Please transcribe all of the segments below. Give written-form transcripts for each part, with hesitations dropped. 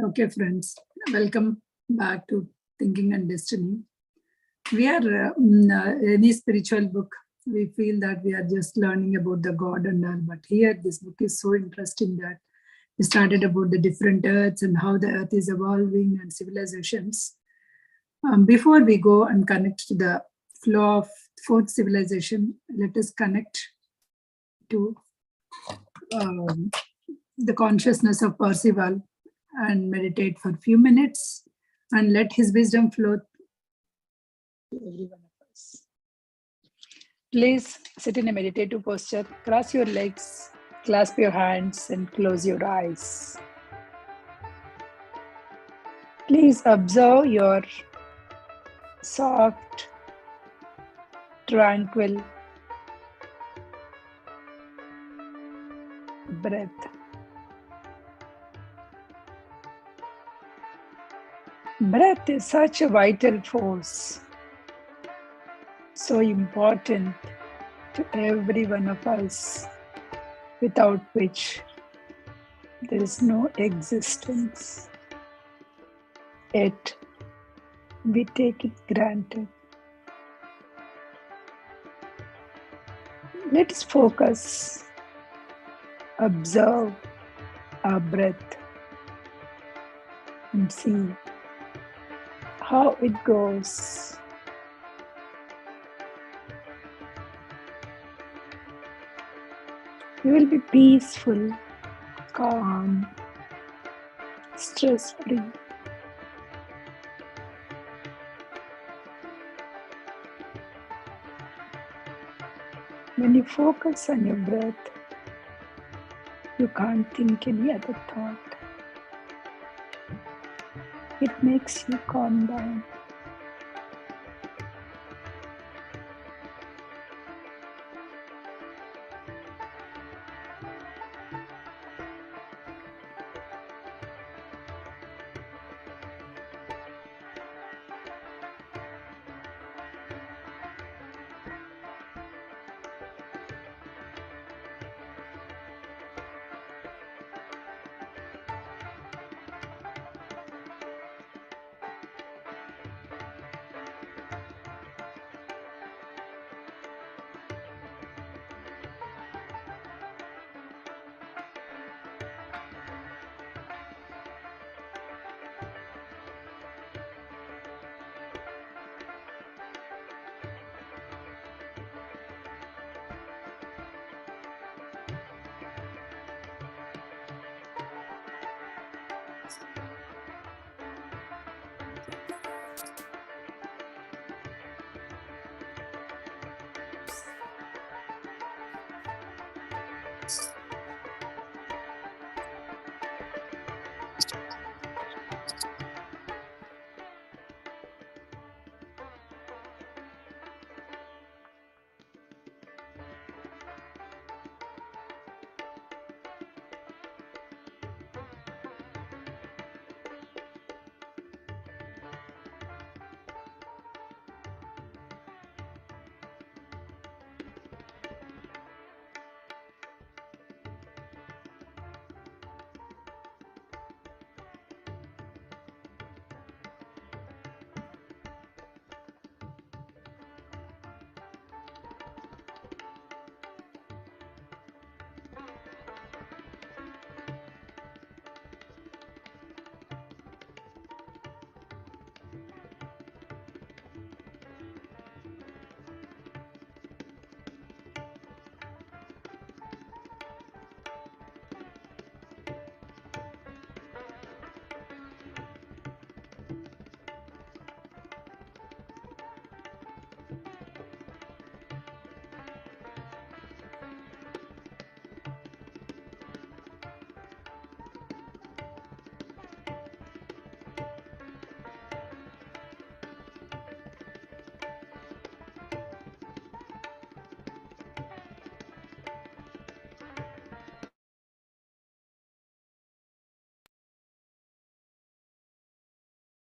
Okay, friends, welcome back to Thinking and Destiny. We are any spiritual book. We feel that we are just learning about the God and all, but here this book is so interesting that we started about the different earths and how the earth is evolving and civilizations. Before we go and connect to the flow of fourth civilization, let us connect to the consciousness of Percival and meditate for a few minutes and let his wisdom flow to every one of us. Please sit in a meditative posture, cross your legs, clasp your hands and close your eyes. Please observe your soft, tranquil breath. Breath is such a vital force, so important to every one of us, without which there is no existence. Yet we take it granted. Let's focus, observe our breath and see how it goes. You will be peaceful, calm, stress-free. When you focus on your breath, you can't think any other thought. It makes you calm down.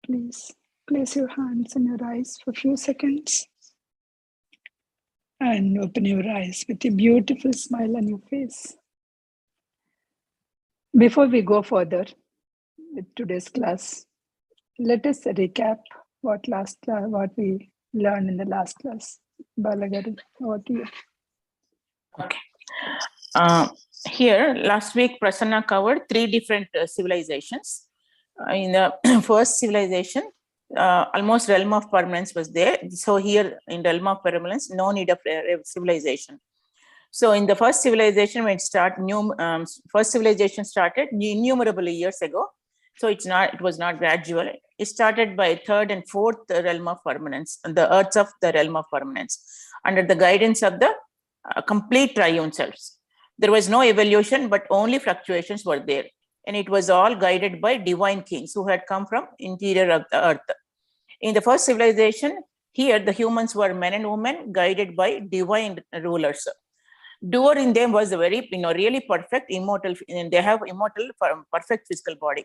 Please place your hands on your eyes for a few seconds and open your eyes with a beautiful smile on your face. Before we go further, with today's class. Let us recap what we learned in the last class. Balagaru, over to you. Okay. Here, last week, Prasanna covered 3 different civilizations. In the first civilization, almost realm of permanence was there. So here in realm of permanence, no need of civilization. So in the first civilization, when first civilization started innumerable years ago. So it was not gradual. It started by 3rd and 4th realm of permanence, the earths of the realm of permanence, under the guidance of the complete triune selves. There was no evolution, but only fluctuations were there. And it was all guided by divine kings who had come from interior of the earth. In the first civilization, here the humans were men and women guided by divine rulers. Doer in them was a very, really perfect, immortal, and they have immortal, perfect physical body.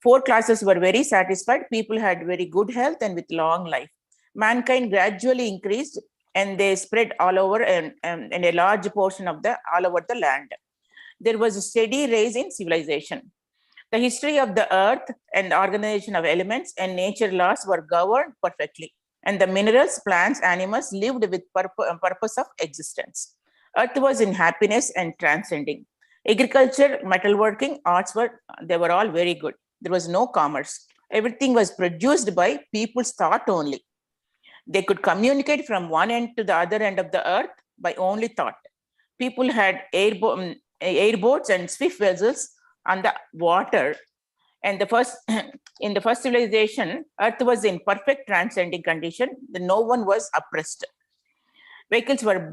4 classes were very satisfied. People had very good health and with long life. Mankind gradually increased and they spread all over and a large portion of all over the land. There was a steady rise in civilization. The history of the earth and the organization of elements and nature laws were governed perfectly. And the minerals, plants, animals lived with purpose of existence. Earth was in happiness and transcending. Agriculture, metalworking, arts they were all very good. There was no commerce. Everything was produced by people's thought only. They could communicate from one end to the other end of the earth by only thought. People had airboats and swift vessels on the water. And in the first civilization, earth was in perfect transcending condition. No one was oppressed. Vehicles were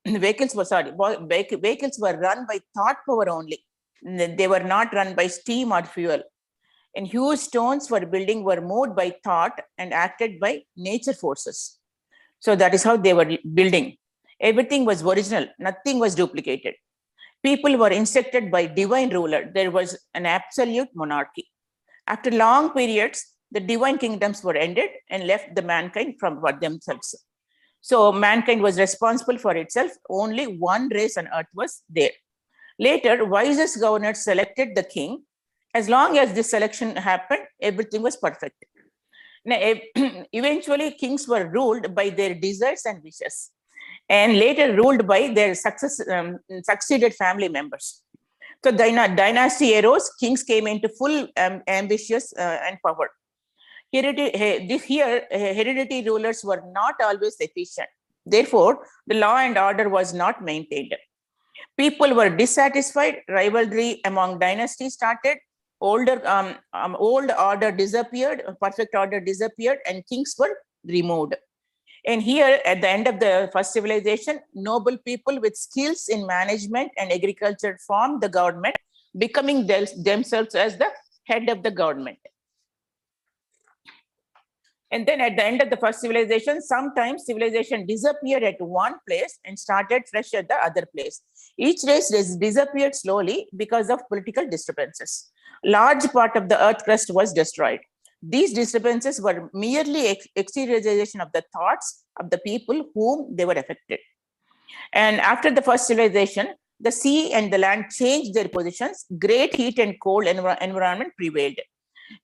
vehicles were run by thought power only. They were not run by steam or fuel. And huge stones for building were moved by thought and acted by nature forces. So that is how they were building. Everything was original. Nothing was duplicated. People were instructed by divine ruler. There was an absolute monarchy. After long periods, the divine kingdoms were ended and left the mankind for themselves. So mankind was responsible for itself. Only one race on earth was there. Later, wisest governors selected the king. As long as this selection happened, everything was perfect. Now, eventually, kings were ruled by their desires and wishes, and later ruled by their succeeded family members. So dynasty arose, kings came into full ambitious and power. Hereditary rulers were not always efficient. Therefore, the law and order was not maintained. People were dissatisfied, rivalry among dynasties started, old order disappeared, perfect order disappeared, and kings were removed. And here, at the end of the first civilization, noble people with skills in management and agriculture formed the government, becoming themselves as the head of the government. And then at the end of the first civilization, sometimes civilization disappeared at one place and started fresh at the other place. Each race disappeared slowly because of political disturbances. Large part of the earth crust was destroyed. These disturbances were merely exteriorization of the thoughts of the people whom they were affected. And after the first civilization, the sea and the land changed their positions. Great heat and cold environment prevailed.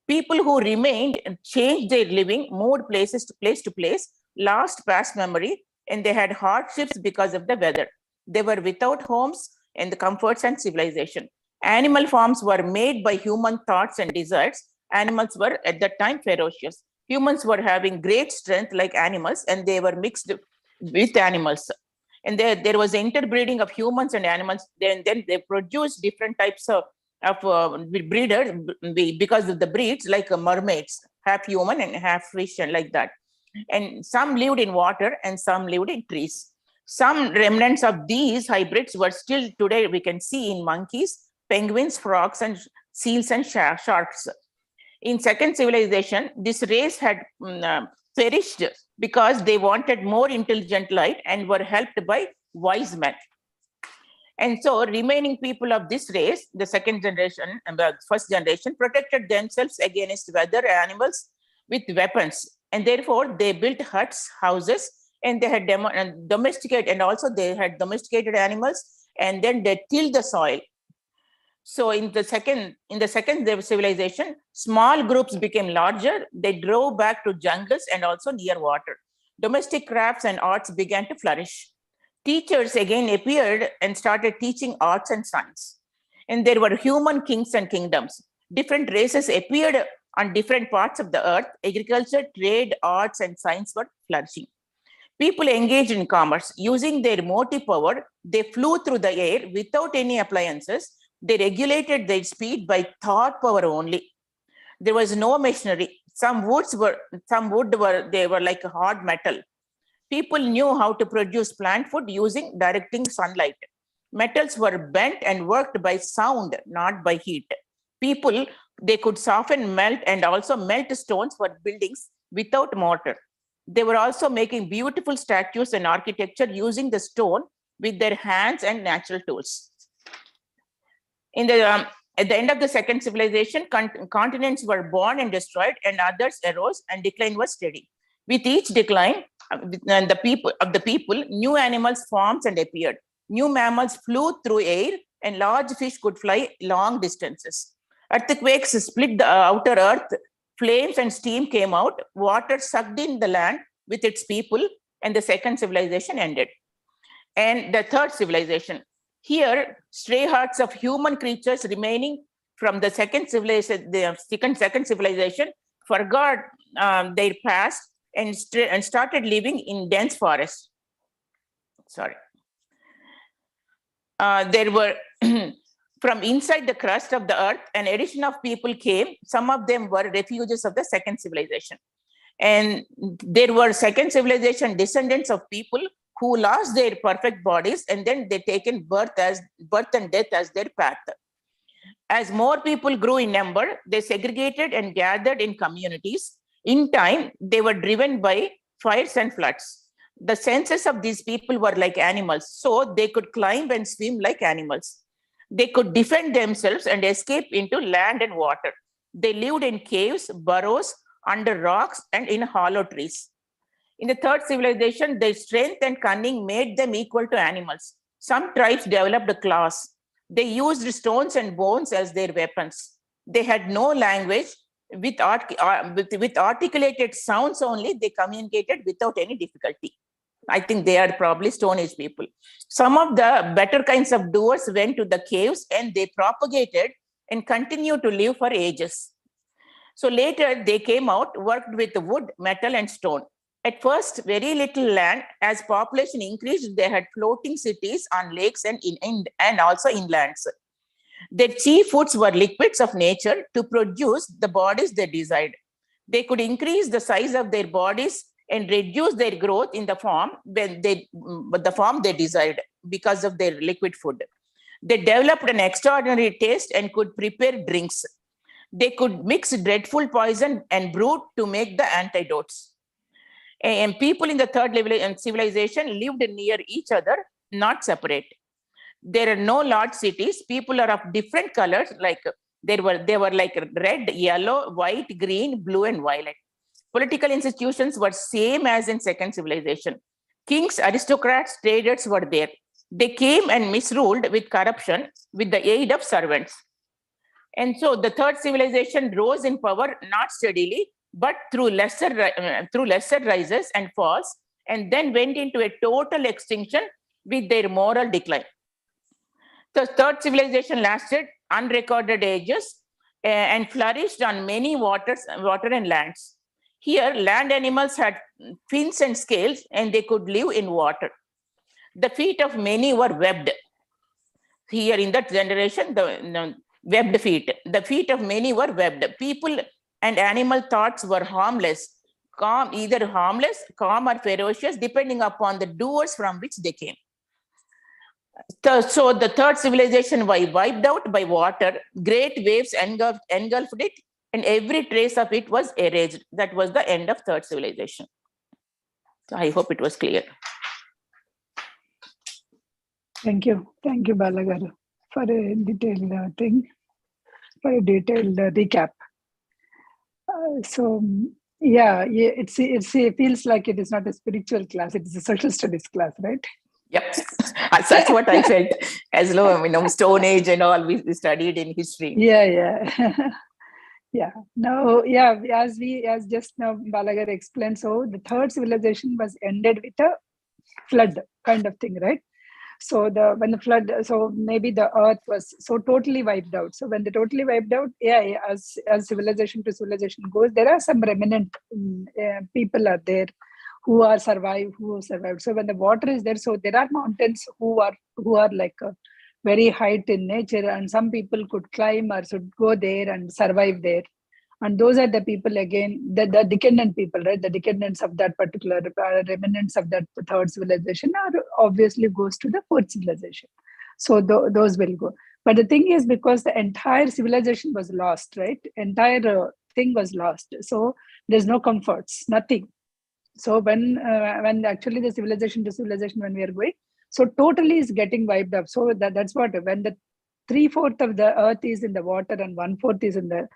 People who remained changed their living, moved place to place, lost past memory, and they had hardships because of the weather. They were without homes and the comforts and civilization. Animal forms were made by human thoughts and desires. Animals were at that time ferocious. Humans were having great strength like animals, and they were mixed with animals. And there was interbreeding of humans and animals. Then they produced different types of breeders because of the breeds, like mermaids, half human and half fish, and like that. And some lived in water and some lived in trees. Some remnants of these hybrids were still today we can see in monkeys, penguins, frogs, and seals and sharks. In second civilization, this race had perished because they wanted more intelligent light and were helped by wise men. And so remaining people of this race, the second generation and the first generation, protected themselves against weather animals with weapons. And therefore they built huts, houses, and they had domesticated, and also they had domesticated animals, and then they tilled the soil. So in the second civilization, small groups became larger. They drove back to jungles and also near water. Domestic crafts and arts began to flourish. Teachers again appeared and started teaching arts and science. And there were human kings and kingdoms. Different races appeared on different parts of the earth. Agriculture, trade, arts, and science were flourishing. People engaged in commerce. Using their motive power, they flew through the air without any appliances. They regulated their speed by thought power only. There was no machinery. Some wood were like hard metal. People knew how to produce plant food using directing sunlight. Metals were bent and worked by sound, not by heat. People, they could soften, melt, and also melt stones for buildings without mortar. They were also making beautiful statues and architecture using the stone with their hands and natural tools. At the end of the second civilization, continents were born and destroyed, and others arose, and decline was steady. With each decline, and the people, new animals formed and appeared. New mammals flew through air, and large fish could fly long distances. Earthquakes split the outer earth. Flames and steam came out. Water sucked in the land with its people, and the second civilization ended. And the third civilization. Here, stray hearts of human creatures remaining from the second civilization, forgot their past and started living in dense forests. Sorry. There were from inside the crust of the earth, an addition of people came. Some of them were refugees of the second civilization. And there were second civilization descendants of people who lost their perfect bodies, and then they taken birth and death as their path. As more people grew in number, they segregated and gathered in communities. In time, they were driven by fires and floods. The senses of these people were like animals, so they could climb and swim like animals. They could defend themselves and escape into land and water. They lived in caves, burrows, under rocks, and in hollow trees. In the third civilization, their strength and cunning made them equal to animals. Some tribes developed claws. They used stones and bones as their weapons. They had no language. With articulated sounds only, they communicated without any difficulty. I think they are probably Stone Age people. Some of the better kinds of doers went to the caves and they propagated and continued to live for ages. So later they came out, worked with wood, metal, and stone. At first, very little land. As population increased, they had floating cities on lakes and also inlands. Their chief foods were liquids of nature to produce the bodies they desired. They could increase the size of their bodies and reduce their growth in the form they desired because of their liquid food. They developed an extraordinary taste and could prepare drinks. They could mix dreadful poison and brew to make the antidotes. And people in the third civilization lived near each other, not separate. There are no large cities. People are of different colors, like they were like red, yellow, white, green, blue, and violet. Political institutions were same as in second civilization. Kings, aristocrats, traders were there. They came and misruled with corruption with the aid of servants. And so the third civilization rose in power not steadily, but through lesser rises and falls, and then went into a total extinction with their moral decline. The third civilization lasted unrecorded ages and flourished on many water and lands. Here, land animals had fins and scales, and they could live in water. The feet of many were webbed. Here in that generation, the webbed feet. The feet of many were webbed. People and animal thoughts were harmless, either harmless, calm, or ferocious, depending upon the doers from which they came. So the third civilization was wiped out by water. Great waves engulfed it, and every trace of it was erased. That was the end of third civilization. So I hope it was clear. Thank you, Balagaru, for a detailed for a detailed recap. It feels like it is not a spiritual class; it is a social studies class, right? Yep. That's what I felt as though, Stone Age and all we studied in history. Yeah. Yeah. Now, yeah, as just now Balagar explained, so the third civilization was ended with a flood kind of thing, right? So when the flood, so maybe the earth was so totally wiped out. So when they totally wiped out, yeah, as civilization to civilization goes, there are some remnant people are there who survived. So when the water is there, so there are mountains who are like very height in nature, and some people could climb or should go there and survive there. And those are the people, again, the decadent people, right? The decadents of that particular remnants of that third civilization are obviously goes to the fourth civilization. So those will go. But the thing is, because the entire civilization was lost, right? Entire thing was lost. So there's no comforts, nothing. So when actually the civilization to civilization, when we are going, so totally is getting wiped up. So that's what, when the 3/4 of the earth is in the water and 1/4 is in the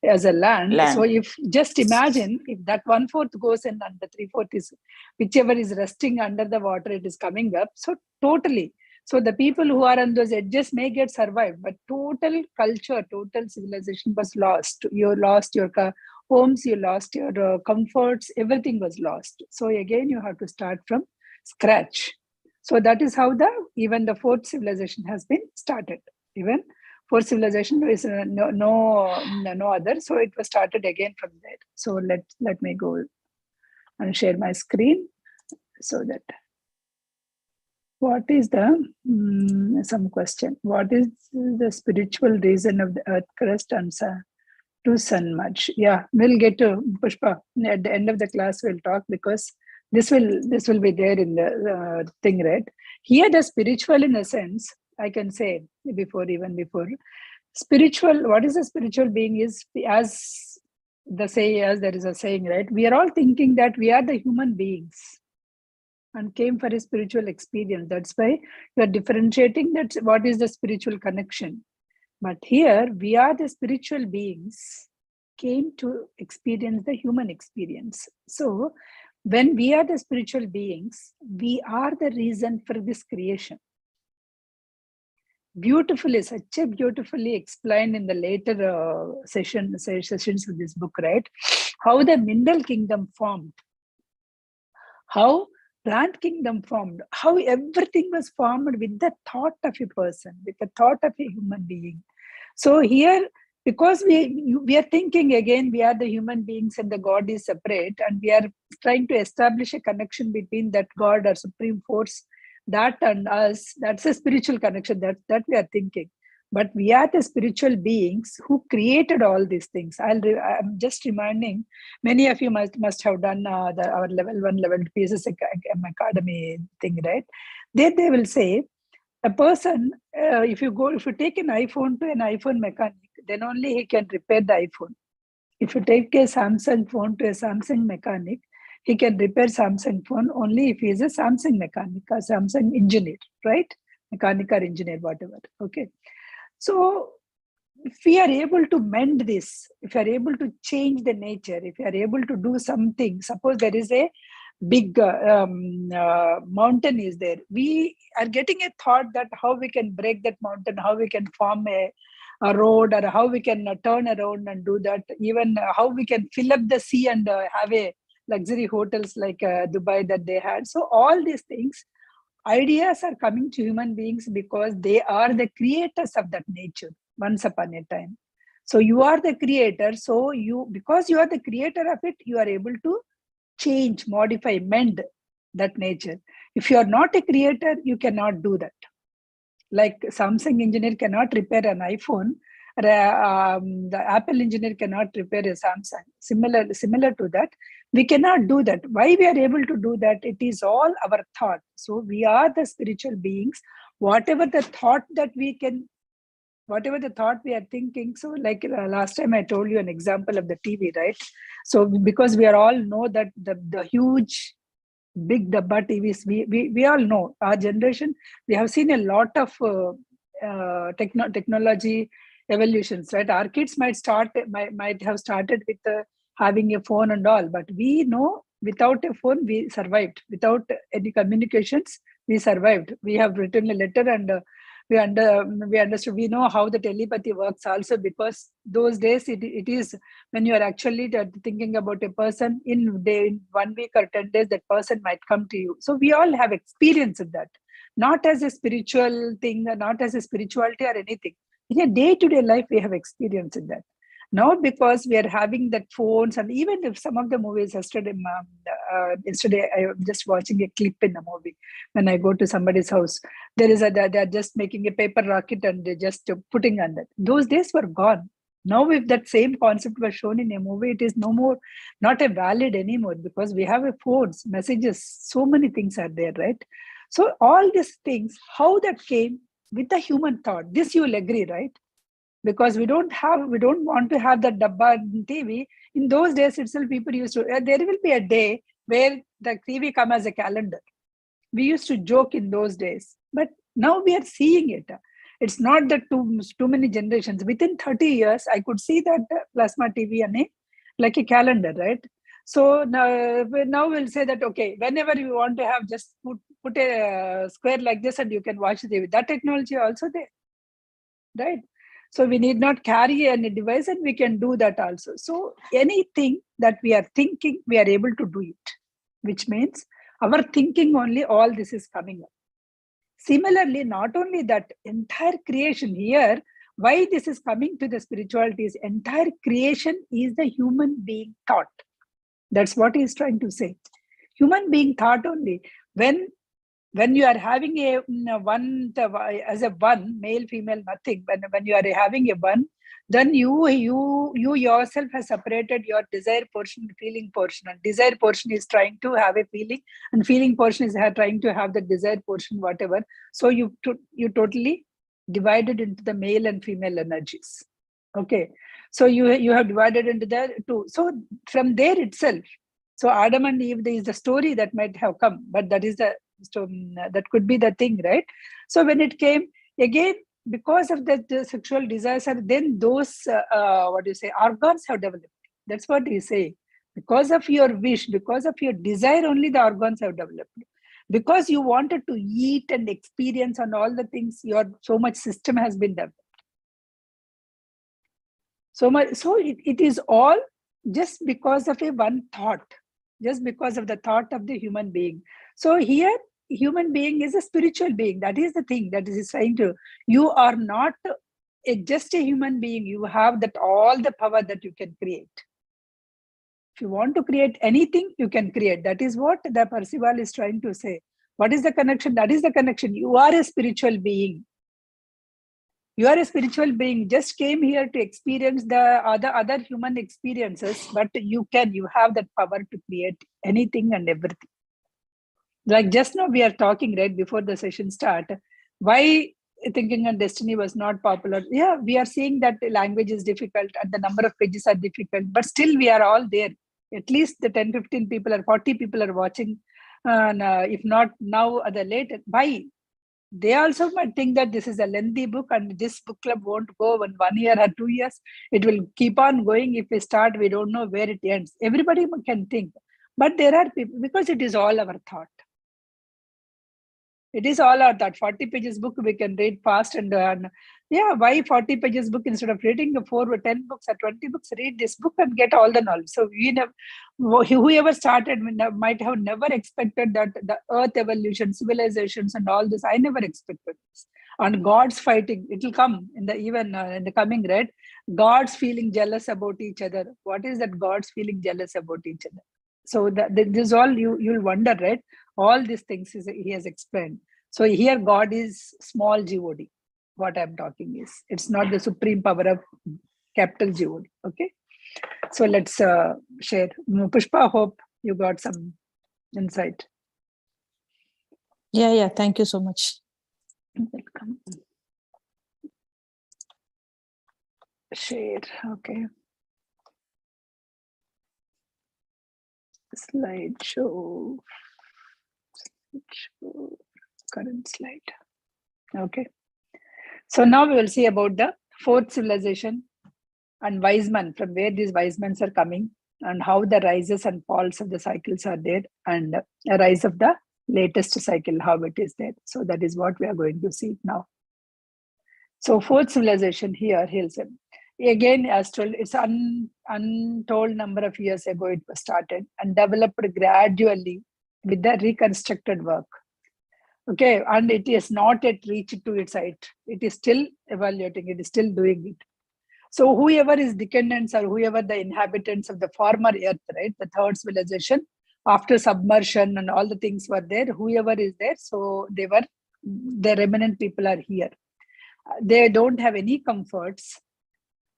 as a land. So if just imagine if that 1/4 goes in and the 3/4 is whichever is resting under the water, it is coming up. So totally. So the people who are on those edges may get survived, but total culture, total civilization was lost. You lost your homes, you lost your comforts, everything was lost. So again, you have to start from scratch. So that is how even the fourth civilization has been started. Even fourth civilization, there is no other. So it was started again from there. So let me go and share my screen so that. What is some question? What is the spiritual reason of the earth crust and to sun merge? Yeah, we'll get to Pushpa at the end of the class. We'll talk, because this will be there in the thing, right? Here, the spiritual, in a sense, I can say before spiritual. What is a spiritual being? Is as there is a saying, right? We are all thinking that we are the human beings and came for a spiritual experience. That's why you are differentiating that what is the spiritual connection. But here we are the spiritual beings came to experience the human experience. So when we are the spiritual beings, we are the reason for this creation. Such a beautifully explained in the later sessions with this book, right? How the mineral kingdom formed, how plant kingdom formed, how everything was formed with the thought of a person, with the thought of a human being. So here, because we are thinking, again, we are the human beings and the God is separate, and we are trying to establish a connection between that God or supreme force, that and us. That's a spiritual connection that we are thinking. But we are the spiritual beings who created all these things. I'm just reminding, many of you must have done our level 1, level 2 PSSM Academy thing, right? There they will say, a person, if you take an iPhone to an iPhone mechanic, then only he can repair the iPhone. If you take a Samsung phone to a Samsung mechanic, he can repair Samsung phone only if he is a Samsung mechanic or Samsung engineer, right? Mechanic or engineer, whatever. Okay. So if we are able to mend this, if we are able to change the nature, if we are able to do something, suppose there is a big mountain is there, we are getting a thought that how we can break that mountain, how we can form a road, or how we can turn around and do that, even how we can fill up the sea and have a luxury hotels like Dubai that they had. So all these things, ideas are coming to human beings because they are the creators of that nature once upon a time. So you are the creator. So because you are the creator of it, you are able to change, modify, mend that nature. If you are not a creator, you cannot do that. Like Samsung engineer cannot repair an iPhone, the Apple engineer cannot repair a Samsung. Similar to that, we cannot do that. Why we are able to do that? It is all our thought. So we are the spiritual beings. Whatever the thought we are thinking. So like last time I told you an example of the TV, right? So because we are all know that the huge big dabba TVs, we all know, our generation, we have seen a lot of technology evolutions, right? Our kids might have started with having a phone and all, but we know without a phone we survived, without any communications We survived. We have written a letter, and we understood. We know how the telepathy works also, because those days it is when you are actually thinking about a person in 1 week or 10 days, that person might come to you. So we all have experience of that, not as a spiritual thing, not as a spirituality or anything. In a day-to-day life, we have experience in that. Now, because we are having that phones, and even if some of the movies yesterday I was just watching a clip in a movie. When I go to somebody's house, they're just making a paper rocket and they're just putting on that. Those days were gone. Now, if that same concept was shown in a movie, it is no more, not a valid anymore, because we have a phones, messages, so many things are there, right? So all these things, how that came with the human thought, this you will agree, right? Because we don't want to have that dabba TV. In those days itself, people used to, there will be a day where the TV come as a calendar. We used to joke in those days, but now we are seeing it. It's not that too many generations. Within 30 years, I could see that plasma TV and like a calendar, right? So now we'll say that, okay, whenever you want to have, just put a square like this and you can watch the TV. That technology also there, right? So we need not carry any device, and we can do that also. So anything that we are thinking, we are able to do it, which means our thinking only, all this is coming up. Similarly, not only that, entire creation here, why this is coming to the spirituality is entire creation is the human being thought. That's what he is trying to say. Human being thought only. When you are having a one as a one, male, female, nothing. When you are having a one, then you yourself have separated your desire portion, feeling portion, and desire portion is trying to have a feeling, and feeling portion is trying to have the desire portion, whatever. So you totally divided into the male and female energies. Okay, so you have divided into the two. So from there itself, so Adam and Eve is the story that might have come, but that is that could be the thing, right? So when it came again, because of the sexual desires, then those organs have developed. That's what he say. Because of your wish, because of your desire, only the organs have developed. Because you wanted to eat and experience and all the things, so much system has been developed. So it is all just because of a one thought, just because of the thought of the human being. So here, human being is a spiritual being. That is the thing that is trying to, you are not just a human being. You have that all the power that you can create. If you want to create anything, you can create. That is what the Percival is trying to say. What is the connection? That is the connection. You are a spiritual being. You are a spiritual being, just came here to experience the other human experiences, but you have that power to create anything and everything. Like just now we are talking right before the session start, why Thinking and Destiny was not popular. Yeah, we are seeing that the language is difficult and the number of pages are difficult, but still we are all there. At least the 10, 15 people or 40 people are watching, and if not now or the later. Why? They also might think that this is a lengthy book and this book club won't go in 1 year or 2 years. It will keep on going. If we start, we don't know where it ends. Everybody can think. But there are people, because it is all our thought. It is all our thought. 40 pages book we can read fast and yeah, why 40 pages book instead of reading 4 or 10 books or 20 books? Read this book and get all the knowledge. So whoever started might have never expected that the earth evolution, civilizations and all this. I never expected this. And God's fighting, it will come in the coming, right? God's feeling jealous about each other. What is that God's feeling jealous about each other? So this all you'll wonder, right? All these things he has explained. So here God is small God. What I'm talking is, it's not the supreme power of capital God. Okay. So let's share. Pushpa, hope you got some insight. Yeah. Thank you so much. Welcome. Share. Okay. Slideshow. Current slide. Okay. So now we will see about the fourth civilization and wise men, from where these wise men are coming and how the rises and falls of the cycles are there, and a rise of the latest cycle, how it is there. So that is what we are going to see now. So fourth civilization here, Hills. Again, as told, it's untold number of years ago it was started and developed gradually with the reconstructed work. Okay, and it is not yet reached to its height. It is still evaluating, it is still doing it. So whoever is descendants or whoever the inhabitants of the former earth, right, the third civilization, after submersion and all the things were there, whoever is there, so the remnant people are here. They don't have any comforts.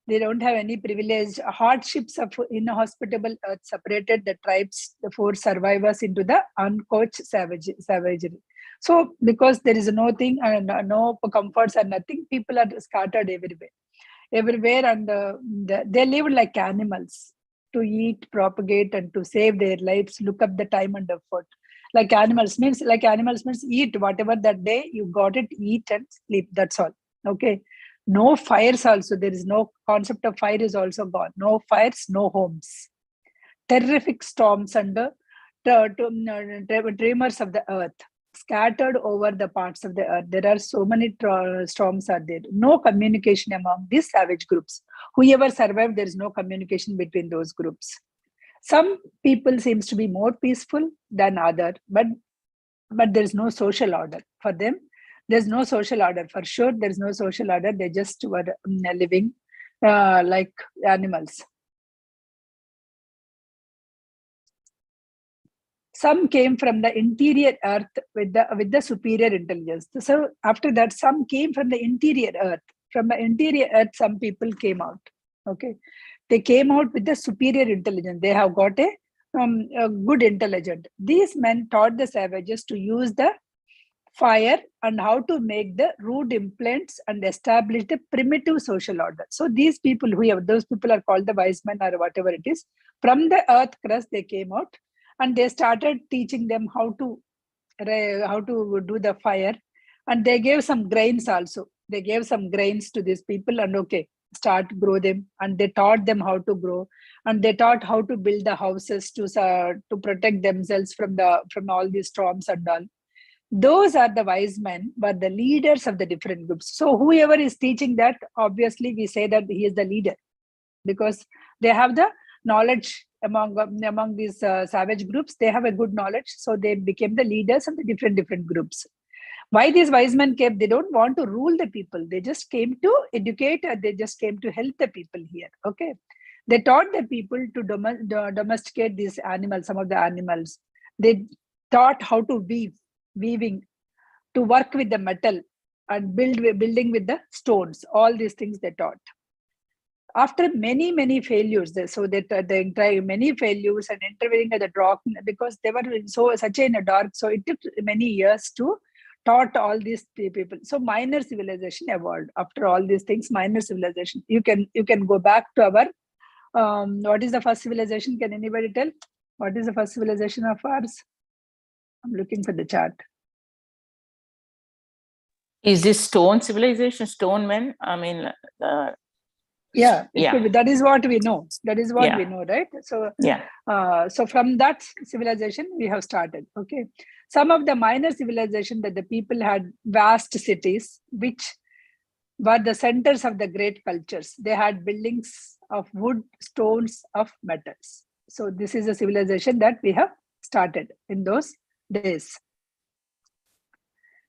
They don't have any privilege. Hardships of inhospitable earth separated the tribes, the four survivors, into the uncoached savagery. So because there is nothing and no comforts and nothing, people are scattered everywhere, and they live like animals, to eat, propagate, and to save their lives, look up the time and effort. Like animals means eat whatever that day you got it, eat and sleep. That's all. Okay. No fires also. There is no concept of fire is also gone. No fires, no homes. Terrific storms and tremors of the earth scattered over the parts of the earth. There are so many storms are there. No communication among these savage groups. Whoever survived, there is no communication between those groups. Some people seems to be more peaceful than other, but there is no social order for them. There's no social order. For sure, there's no social order. They just were living like animals. Some came from the interior earth with the superior intelligence. So after that, some came from the interior earth. From the interior earth, some people came out. Okay, they came out with the superior intelligence. They have got a good intelligence. These men taught the savages to use the fire and how to make the rude implants and establish the primitive social order. So these people, those people are called the wise men or whatever it is. From the earth crust, they came out and they started teaching them how to do the fire, and they gave some grains also. They gave some grains to these people and start grow them, and they taught them how to grow, and they taught how to build the houses to protect themselves from all these storms and all. Those are the wise men, were the leaders of the different groups. So whoever is teaching that, obviously we say that he is the leader, because they have the knowledge among these savage groups. They have a good knowledge, so they became the leaders of the different groups. Why these wise men came? They don't want to rule the people. They just came to educate, they just came to help the people here. Okay, they taught the people to domesticate these animals, some of the animals. They taught how to weaving, to work with the metal, and building with the stones. All these things they taught. After many failures, so they tried many failures and intervening at the dark, because they were such in a dark. So it took many years to taught all these people. So minor civilization evolved after all these things. Minor civilization. You can go back to our what is the first civilization? Can anybody tell what is the first civilization of ours? I'm looking for the chart. Is this stone civilization, stone men? I mean, yeah, that is what we know. That is what we know, right? So so from that civilization we have started. Okay, some of the minor civilization that the people had vast cities, which were the centers of the great cultures. They had buildings of wood, stones, of metals. So this is a civilization that we have started in those days.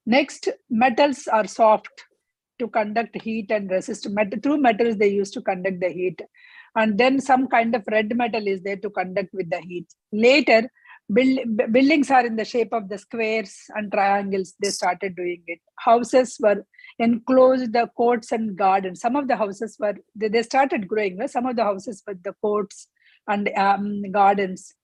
Next, metals are soft to conduct heat and resist. Through metals, they used to conduct the heat. And then some kind of red metal is there to conduct with the heat. Later, buildings are in the shape of the squares and triangles. They started doing it. Houses were enclosed, the courts and gardens. Some of the houses were, they started growing. Some of the houses were the courts and gardens.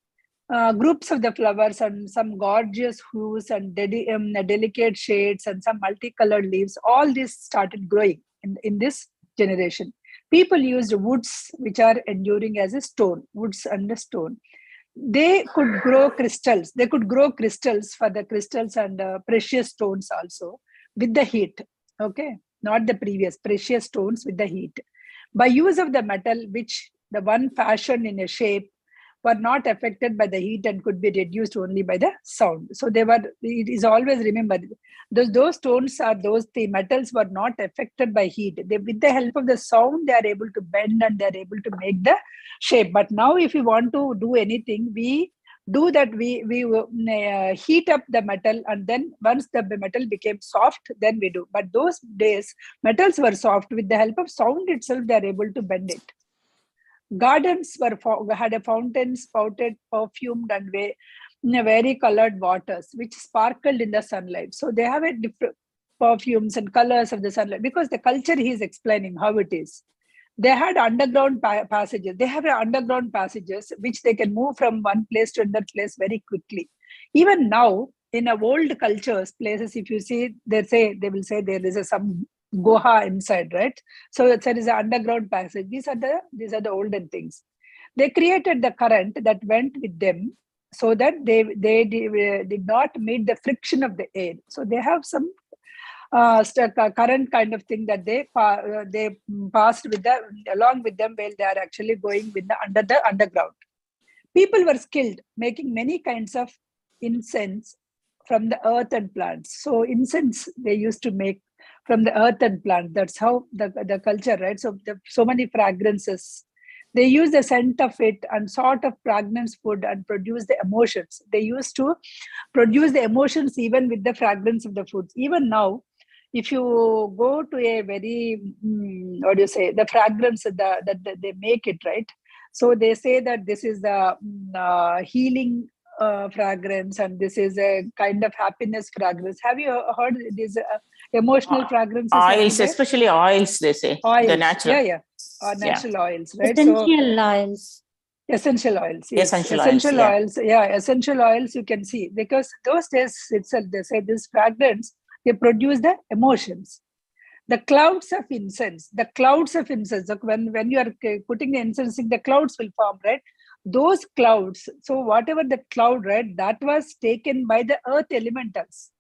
Groups of the flowers and some gorgeous hues and delicate shades and some multicolored leaves. All this started growing in this generation. People used woods which are enduring as a stone, woods and a stone. They could grow crystals. They could grow crystals for the crystals and precious stones also with the heat. Okay, not the previous precious stones with the heat. By use of the metal, which the one fashioned in a shape were not affected by the heat and could be reduced only by the sound. So it is always remembered, those stones are the metals were not affected by heat. With the help of the sound, they are able to bend and they are able to make the shape. But now if we want to do anything, we do that, we heat up the metal, and then once the metal became soft, then we do. But those days, metals were soft. With the help of sound itself, they are able to bend it. Gardens had a fountain spouted, perfumed, and vari-colored waters, which sparkled in the sunlight. So they have a different perfumes and colors of the sunlight, because the culture he is explaining how it is. They had underground passages. They have underground passages which they can move from one place to another place very quickly. Even now, in old cultures, places, if you see, they will say there is some Goha inside, right? So there is an underground passage. These are the olden things. They created the current that went with them, so that they did not meet the friction of the air. So they have some current kind of thing that they passed along with them while they are actually going with under the underground. People were skilled making many kinds of incense from the earth and plants. So incense they used to make from the earth and plant. That's how the culture, right? So many fragrances. They use the scent of it and sort of fragrance food and produce the emotions. They used to produce the emotions even with the fragrance of the foods. Even now, if you go to a very, the fragrance that they make it, right? So they say that this is the healing fragrance, and this is a kind of happiness fragrance. Have you heard this emotional fragrances? Oils, especially oils, they say. Oils. The natural. Natural oils, right? Essential oils. Essential oils. Yes. Essential oils. Essential oils you can see, because those days itself, they say this fragrance, they produce the emotions. The clouds of incense, when you are putting the incense, the clouds will form, right? Those clouds, so whatever the cloud, right, that was taken by the earth elementals.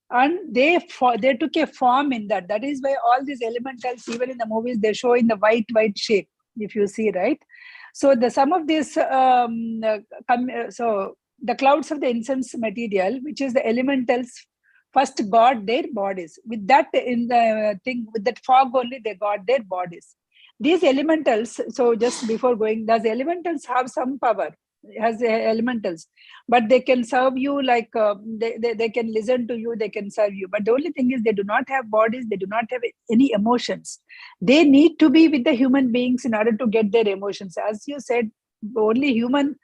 And they took a form in that. That is why all these elementals, even in the movies, they show in the white shape, if you see, right? So some of these, so the clouds of the incense material, which is the elementals, first got their bodies. With that with that fog only, they got their bodies. These elementals, so just before going, does elementals have some power? Has elementals, but they can serve you, like they can listen to you, they can serve you. But the only thing is, they do not have bodies, they do not have any emotions. They need to be with the human beings in order to get their emotions. As you said, only human.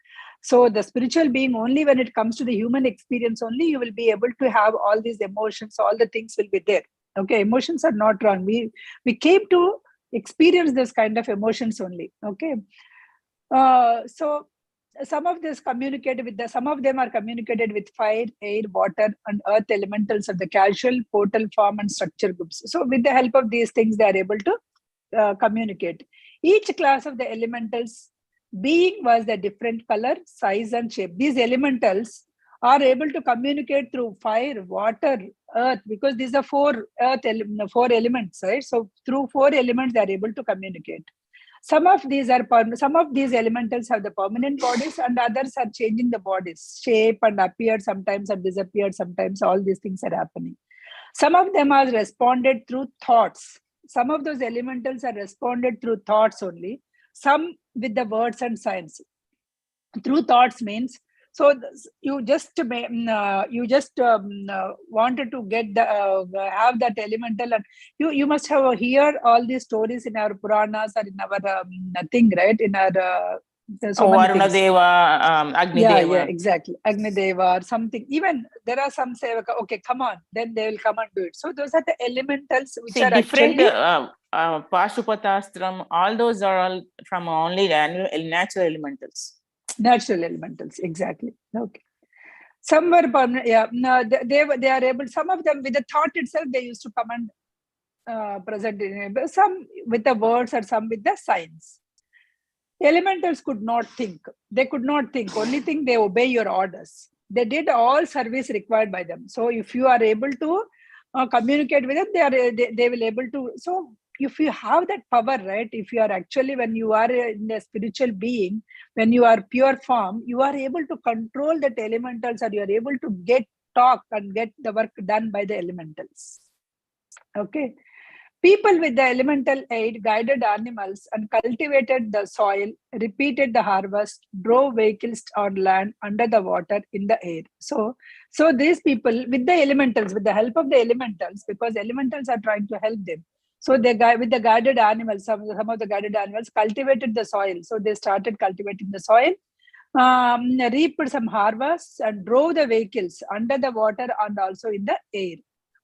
So the spiritual being, only when it comes to the human experience, only you will be able to have all these emotions, all the things will be there. Okay, emotions are not wrong. We came to experience this kind of emotions only. Okay. So some of this communicated with some of them are communicated with fire, air, water, and earth elementals of the causal, portal, form, and structure groups. So with the help of these things, they are able to communicate. Each class of the elementals being was the different color, size, and shape. These elementals are able to communicate through fire, water, earth, because these are four elements, right? So through 4 elements, they are able to communicate. Some of these elementals have the permanent bodies, and others are changing the bodies, shape and appear sometimes, and disappear sometimes. All these things are happening. Some of them are responded through thoughts. Some of those elementals are responded through thoughts only. Some with the words and signs. Through thoughts means, so you just wanted to get have that elemental, and you must have heard all these stories in our Puranas or in our thing, right? In our Varuna Deva, Agni Deva. Yeah, exactly. Agni Deva or something. Even there are some say, okay, come on, then they will come and do it. So those are the elementals which are different. actually Pashupatastram, all those are all from only natural elementals. Natural elementals, exactly. Okay. Some were permanent. Yeah, no, they are able. Some of them with the thought itself, they used to come and present in. Some with the words, or some with the signs. Elementals could not think. They could not think. Only thing, they obey your orders. They did all service required by them. So if you are able to communicate with them, they will able to. So if you have that power, right, if you are actually, when you are in a spiritual being, when you are pure form, you are able to control that elementals, or you are able to talk and get the work done by the elementals. Okay. People with the elemental aid guided animals and cultivated the soil, repeated the harvest, drove vehicles on land, under the water, in the air. So these people with the elementals, with the help of the elementals, because elementals are trying to help them. So they with the guided animals, some of the guided animals cultivated the soil. So they started cultivating the soil, reaped some harvests, and drove the vehicles under the water and also in the air.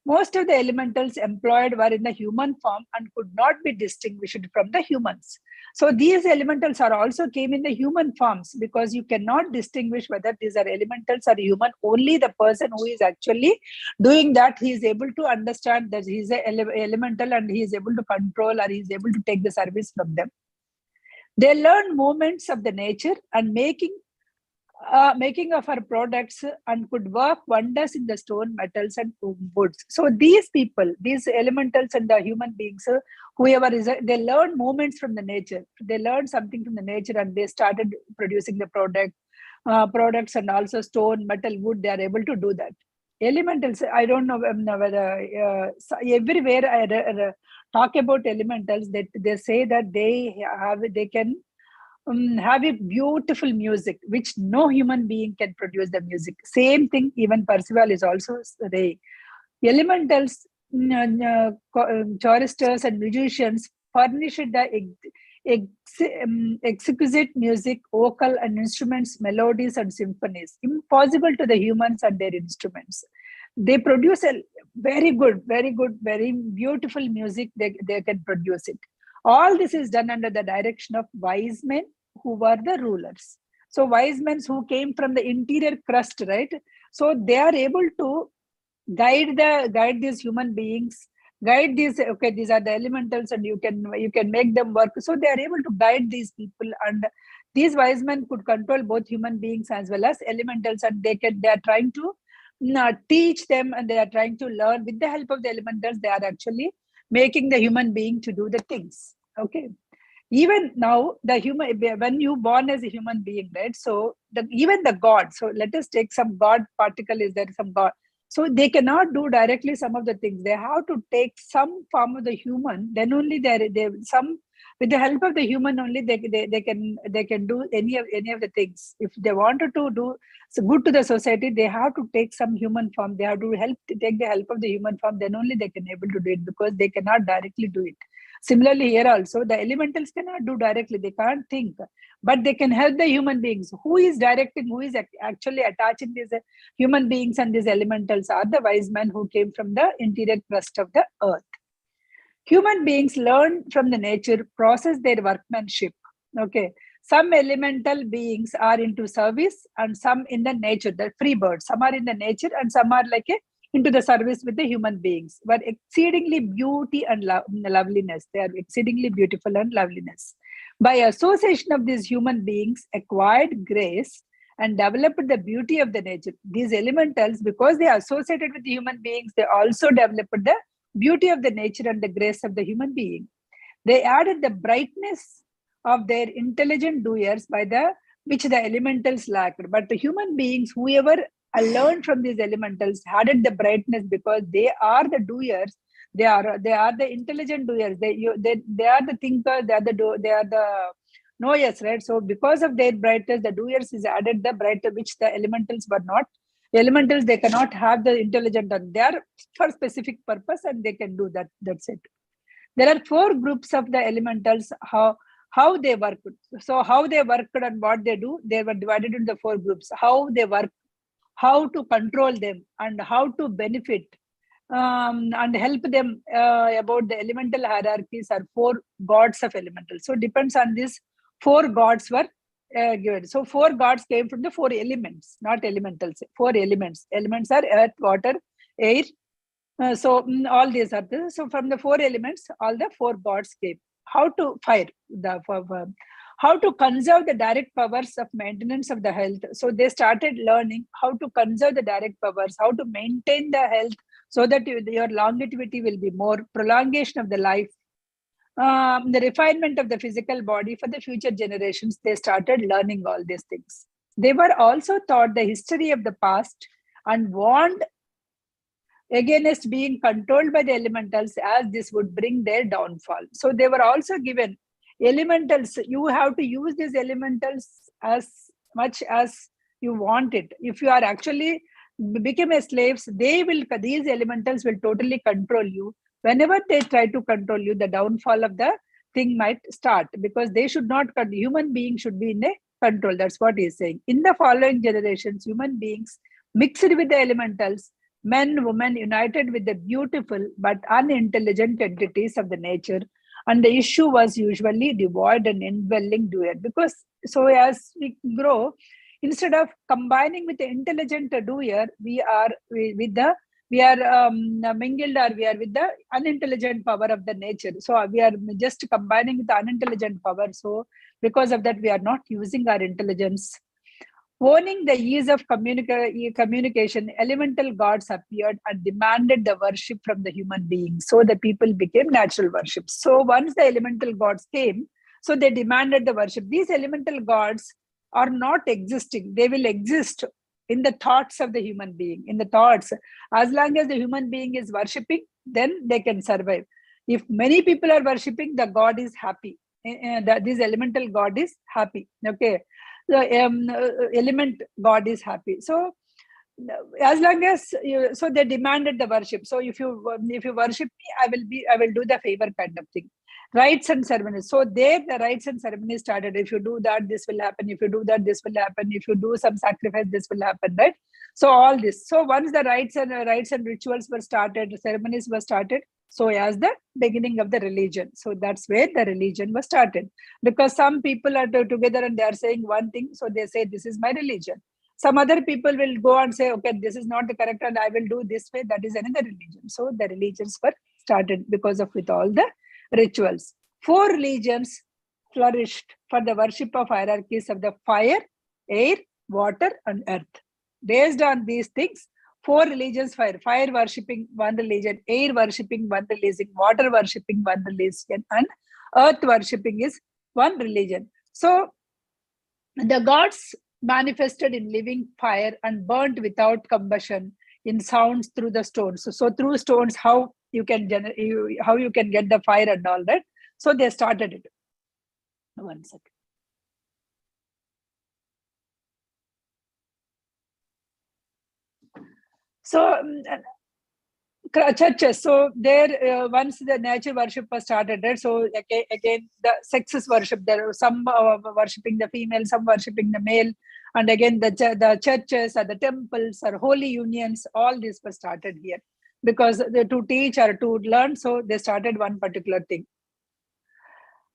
Most of the elementals employed were in the human form and could not be distinguished from the humans. So these elementals are also came in the human forms, because you cannot distinguish whether these are elementals or human. Only the person who is actually doing that, he is able to understand that he is an elemental, and he is able to control, or he is able to take the service from them. They learn movements of the nature and making of our products, and could work wonders in the stone, metals, and woods. So these people, these elementals and the human beings, whoever is, they learn movements from the nature. They learn something from the nature, and they started producing the products, and also stone, metal, wood. They are able to do that. Elementals, I don't know whether everywhere I talk about elementals, that they say that they can have a beautiful music, which no human being can produce the music. Same thing, even Percival is also saying. Elementals, choristers and musicians furnished the exquisite music, vocal and instruments, melodies and symphonies, impossible to the humans and their instruments. They produce a very good, very beautiful music. They can produce it. All this is done under the direction of wise men who were the rulers. So wise men who came from the interior crust, right? So they are able to guide these human beings, guide these. Okay, these are the elementals, and you can make them work. So they are able to guide these people, and these wise men could control both human beings as well as elementals, and they are trying to teach them, and they are trying to learn with the help of the elementals. They are actually making the human being to do the things. Okay. Even now, the human, when you born as a human being, right? So even the God, so let us take some God particle, is there some God? So they cannot do directly some of the things. They have to take some form of the human. Then only they some, with the help of the human only they can do any of the things. If they wanted to do good to the society, they have to take some human form. They have to take the help of the human form. Then only they can able to do it, because they cannot directly do it. Similarly, here also, the elementals cannot do directly. They can't think, but they can help the human beings. Who is directing, who is actually attaching these human beings and these elementals are the wise men who came from the interior crust of the earth. Human beings learn from the nature, process their workmanship. Okay. Some elemental beings are into service, and some in the nature, the free birds. Some are in the nature, and some are into the service with the human beings, but exceedingly beauty and loveliness. They are exceedingly beautiful and loveliness. By association of these human beings, acquired grace and developed the beauty of the nature. These elementals, because they are associated with the human beings, they also developed the beauty of the nature and the grace of the human being. They added the brightness of their intelligent doers by which the elementals lacked. But the human beings, whoever learned from these elementals, added the brightness, because they are the doers. They are the intelligent doers. They are the thinkers. They are the knowers, right? So because of their brightness, the doers is added the brighter, which the elementals were not. The elementals, they cannot have the intelligent, and they are for specific purpose, and they can do that. That's it. There are 4 groups of the elementals. How they work. So how they worked and what they do, they were divided into 4 groups. How they work, how to control them, and how to benefit and help them about the elemental hierarchies are 4 gods of elemental. So depends on these 4 gods were given. So 4 gods came from the 4 elements, not elementals. 4 elements. Elements are earth, water, air. All these are so from the 4 elements, all the 4 gods came. How to fire how to conserve the direct powers of maintenance of the health. So they started learning how to conserve the direct powers, how to maintain the health, so that your longevity will be more, prolongation of the life, the refinement of the physical body for the future generations. They started learning all these things. They were also taught the history of the past and warned against being controlled by the elementals, as this would bring their downfall. So they were also given elementals. You have to use these elementals as much as you want it. If you are actually become a slaves, these elementals will totally control you. Whenever they try to control you, the downfall of the thing might start, because they should not, human beings should be in a control. That's what he's saying. In the following generations, human beings mixed with the elementals, men, women united with the beautiful but unintelligent entities of the nature, and the issue was usually devoid and indwelling doer. Because so as we grow, instead of combining with the intelligent doer, we are mingled, or we are with the unintelligent power of the nature. So we are just combining with the unintelligent power. So because of that, we are not using our intelligence. Owning the ease of communication, elemental gods appeared and demanded the worship from the human beings. So the people became natural worship. So once the elemental gods came, so they demanded the worship. These elemental gods are not existing. They will exist in the thoughts of the human being, in the thoughts. As long as the human being is worshipping, then they can survive. If many people are worshipping, the god is happy. This elemental god is happy. Okay. The element god is happy. So as long as so they demanded the worship. So if you worship me, I will do the favor kind of thing. Rites and ceremonies. So there the rites and ceremonies started. If you do that, this will happen. If you do that, this will happen. If you do some sacrifice, this will happen, right? So all this. So once the rites and rituals were started, the ceremonies were started, so as the beginning of the religion. So that's where the religion was started. Because some people are together and they are saying one thing, so they say, this is my religion. Some other people will go and say, okay, this is not the correct and I will do this way. That is another religion. So the religions were started because of with all the rituals. 4 religions flourished for the worship of hierarchies of the fire, air, water, and earth. Based on these things, 4 religions: fire worshipping one religion, air worshipping one religion, water worshipping one religion, and earth worshipping is one religion. So the gods manifested in living fire and burnt without combustion, in sounds through the stones. So through stones, how you can get the fire and all that. So they started it. One second. So churches. So there, once the nature worship was started, right? So again, the sexes worship. There are some worshipping the female, some worshipping the male, and again the churches or the temples or holy unions. All this was started here because to teach or to learn. So they started one particular thing.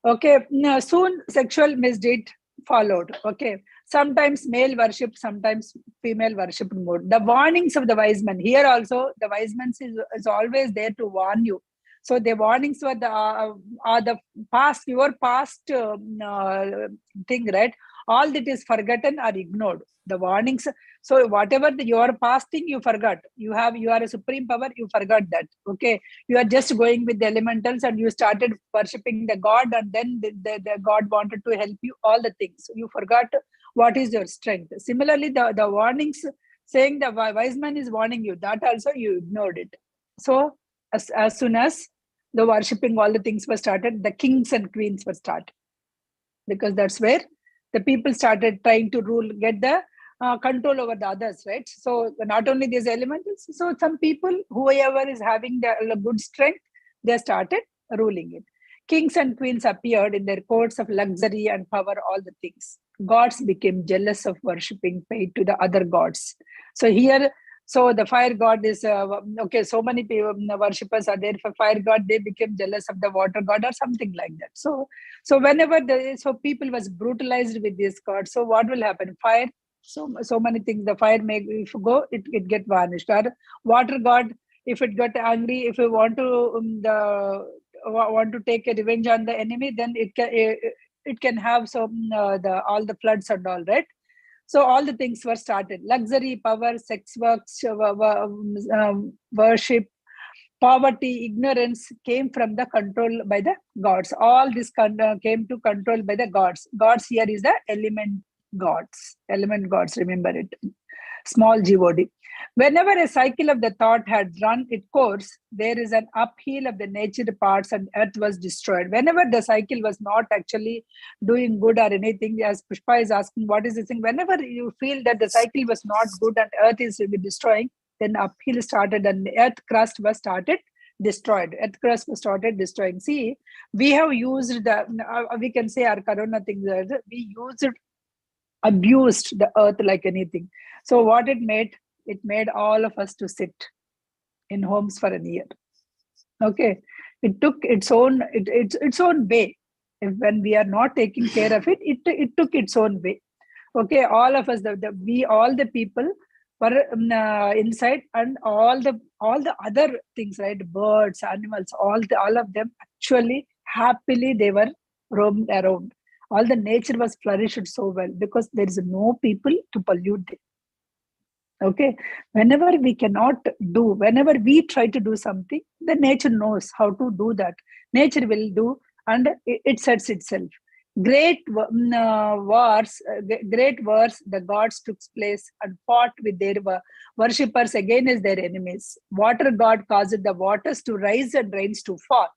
Okay. Now, soon sexual misdeed followed. Okay. Sometimes male worship, sometimes female worship more. The warnings of the wise men. Here also, the wise men is always there to warn you. So the warnings were the past, your past thing, right? All that is forgotten or ignored. The warnings. So whatever your past thing, you forgot. You are a supreme power, you forgot that. Okay. You are just going with the elementals and you started worshipping the god, and then the god wanted to help you, all the things. So you forgot what is your strength. Similarly, the warnings saying the wise man is warning you, that also you ignored it. So as soon as the worshipping, all the things were started, the kings and queens were started. Because that's where the people started trying to rule, get the control over the others, right? So not only these elementals, so some people, whoever is having the good strength, they started ruling it. Kings and queens appeared in their courts of luxury and power, all the things. Gods became jealous of worshipping paid to the other gods. So here, so the fire god is, okay, so many people, worshippers are there for fire god, they became jealous of the water god or something like that. So whenever people was brutalized with this god, so what will happen? Fire, so many things, the fire may, if you go, it get vanished. Or water god, if it got angry, if you want to want to take a revenge on the enemy, then it can have some all the floods and all, right? So all the things were started. Luxury, power, sex works, worship, poverty, ignorance came from the control by the gods. All this came to control by the gods. Gods here is the element gods. Element gods, remember it. Small God. Whenever a cycle of the thought had run its course, there is an upheaval of the nature parts and earth was destroyed. Whenever the cycle was not actually doing good or anything, as Pushpa is asking, what is this thing? Whenever you feel that the cycle was not good and earth is destroying, then uphill started and the earth crust was started destroyed. Earth crust was started destroying. See, we have used the, we can say our corona things, we used it, abused the earth like anything. So what it made all of us to sit in homes for a year. Okay, it took its own way. When we are not taking care of it, it took its own way. Okay, all of us, all the people were inside, and all the other things, right? Birds, animals, all of them actually happily they were roamed around. All the nature was flourished so well because there is no people to pollute it. Okay, whenever we whenever we try to do something, the nature knows how to do that. Nature will do, and it sets itself. Great wars, the gods took place and fought with their worshippers against their enemies. Water god caused the waters to rise and rains to fall.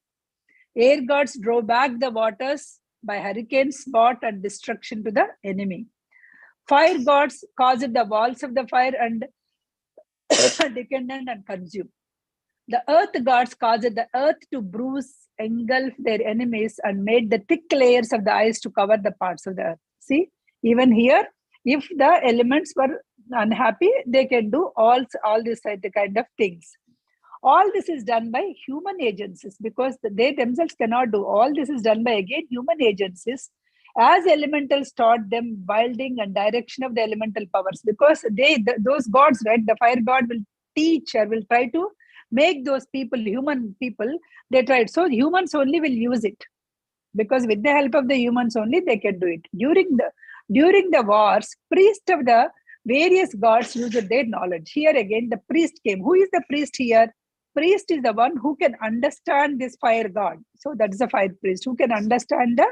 Air gods drove back the waters by hurricanes, fought and destruction to the enemy. Fire gods caused the walls of the fire and decandent and consume. The earth gods caused the earth to bruise, engulf their enemies, and made the thick layers of the ice to cover the parts of the earth. See, even here, if the elements were unhappy, they can do all this kind of things. All this is done by human agencies because they themselves cannot do. All this is done by, again, human agencies. As elementals taught them wielding and direction of the elemental powers, because those gods, right? The fire god will teach or will try to make those people, human people, they tried. So humans only will use it because with the help of the humans only they can do it. During the wars, priests of the various gods used their knowledge. Here again, the priest came. Who is the priest here? Priest is the one who can understand this fire god. So that is a fire priest who can understand the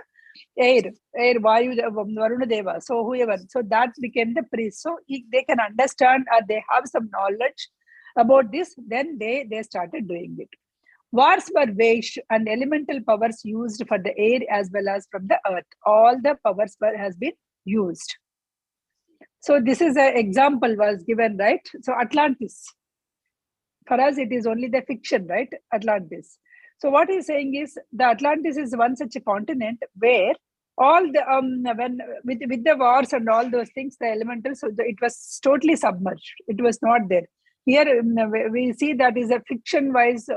air, Vayu, Varuna Deva. So whoever, so that became the priest. So if they can understand or they have some knowledge about this, then they started doing it. Wars were waged and elemental powers used for the air as well as from the earth. All the powers has been used. So this is an example was given, right? So Atlantis. For us, it is only the fiction, right? Atlantis. So what he's saying is the Atlantis is one such a continent where all the when with the wars and all those things, the elementals, so it was totally submerged. It was not there. Here we see that is a fiction-wise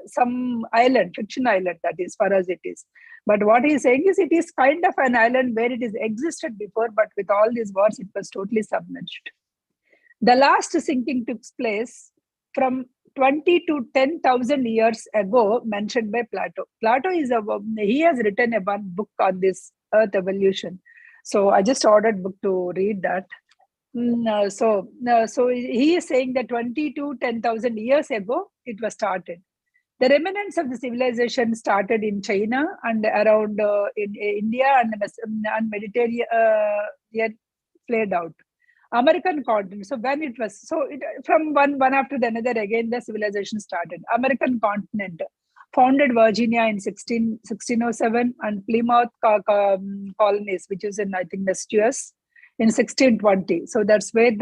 some island, fiction island, that is for us it is. But what he's saying is it is kind of an island where it is existed before, but with all these wars, it was totally submerged. The last sinking took place from 20 to 10,000 years ago, mentioned by Plato. Plato he has written one book on this Earth evolution. So I just ordered book to read that. So he is saying that 20 to 10,000 years ago, it was started. The remnants of the civilization started in China and around in India and Mediterranean played out. American continent. So when it was, from one after the another, again the civilization started. American continent founded Virginia in 1607 and Plymouth colonies, which is in, I think, Massachusetts, in 1620. So that's where